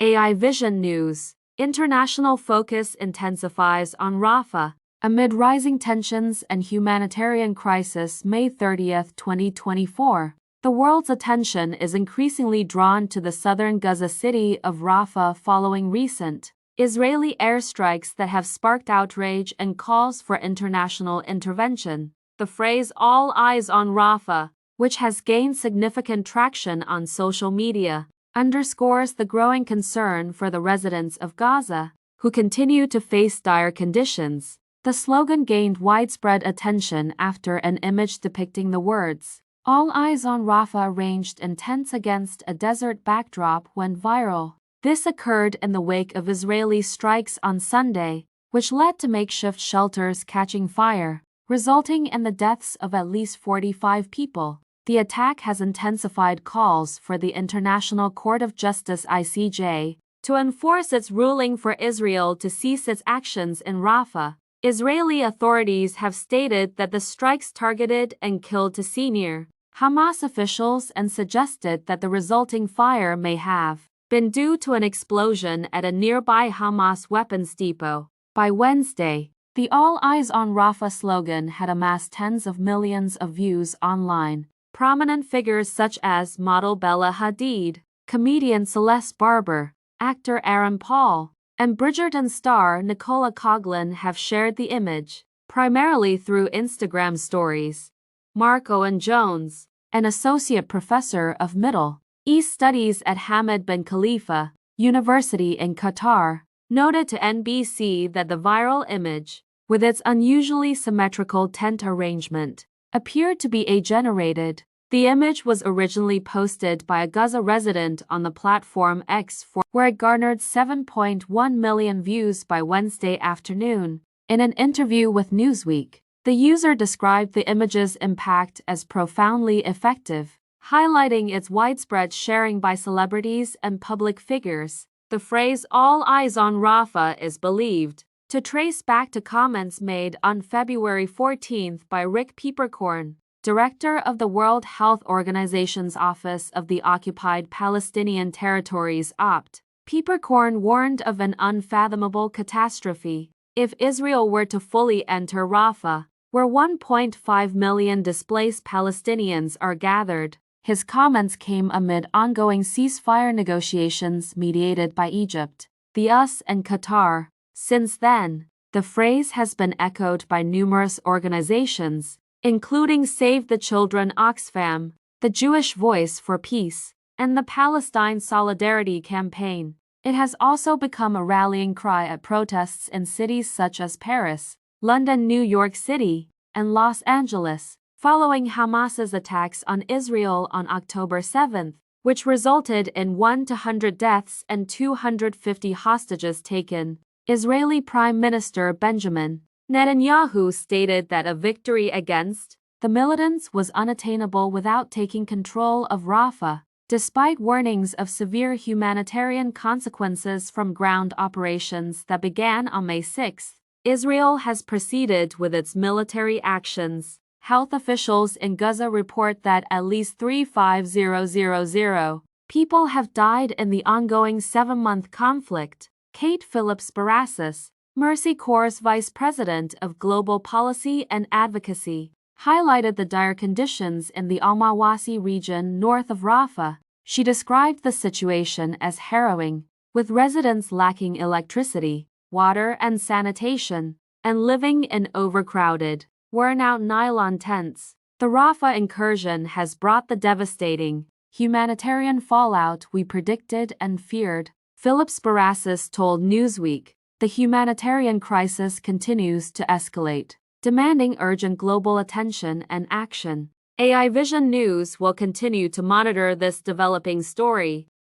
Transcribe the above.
AI Vision News. International focus intensifies on Rafah amid rising tensions and humanitarian crisis. May 30, 2024. The world's attention is increasingly drawn to the southern Gaza city of Rafah following recent Israeli airstrikes that have sparked outrage and calls for international intervention. The phrase "all eyes on Rafah," which has gained significant traction on social media, underscores the growing concern for the residents of Gaza, who continue to face dire conditions. The slogan gained widespread attention after an image depicting the words, "All eyes on Rafah" ranged intense against a desert backdrop went viral. This occurred in the wake of Israeli strikes on Sunday, which led to makeshift shelters catching fire, resulting in the deaths of at least 45 people. The attack has intensified calls for the International Court of Justice (ICJ) to enforce its ruling for Israel to cease its actions in Rafah. Israeli authorities have stated that the strikes targeted and killed senior Hamas officials and suggested that the resulting fire may have been due to an explosion at a nearby Hamas weapons depot. By Wednesday, the "All Eyes on Rafah" slogan had amassed tens of millions of views online. Prominent figures such as model Bella Hadid, comedian Celeste Barber, actor Aaron Paul, and Bridgerton star Nicola Coughlan have shared the image, primarily through Instagram stories. Mark Owen Jones, an associate professor of Middle East Studies at Hamad bin Khalifa University in Qatar, noted to NBC that the viral image, with its unusually symmetrical tent arrangement, appeared to be AI-generated. The image was originally posted by a Gaza resident on the platform X, where it garnered 7.1 million views by Wednesday afternoon. In an interview with Newsweek, the user described the image's impact as profoundly effective, highlighting its widespread sharing by celebrities and public figures. The phrase "all eyes on Rafah" is believed to trace back to comments made on February 14 by Rick Peppercorn, director of the World Health Organization's Office of the Occupied Palestinian Territories (OPT). Peppercorn warned of an unfathomable catastrophe if Israel were to fully enter Rafah, where 1.5 million displaced Palestinians are gathered. His comments came amid ongoing ceasefire negotiations mediated by Egypt, the US, and Qatar. Since then, the phrase has been echoed by numerous organizations, including Save the Children Oxfam, the Jewish Voice for Peace, and the Palestine Solidarity Campaign. It has also become a rallying cry at protests in cities such as Paris, London, New York City, and Los Angeles, following Hamas's attacks on Israel on October 7, which resulted in 100 deaths and 250 hostages taken. Israeli Prime Minister Benjamin Netanyahu stated that a victory against the militants was unattainable without taking control of Rafah, despite warnings of severe humanitarian consequences from ground operations that began on May 6. Israel has proceeded with its military actions. Health officials in Gaza report that at least 35,000 people have died in the ongoing 7-month conflict. Kate Phillips-Barassis, Mercy Corps' Vice President of Global Policy and Advocacy, highlighted the dire conditions in the Al-Mawasi region north of Rafah. She described the situation as harrowing, with residents lacking electricity, water and sanitation, and living in overcrowded, worn-out nylon tents. The Rafah incursion has brought the devastating humanitarian fallout we predicted and feared, Phillips-Barassis told Newsweek. The humanitarian crisis continues to escalate, demanding urgent global attention and action. AI Vision News will continue to monitor this developing story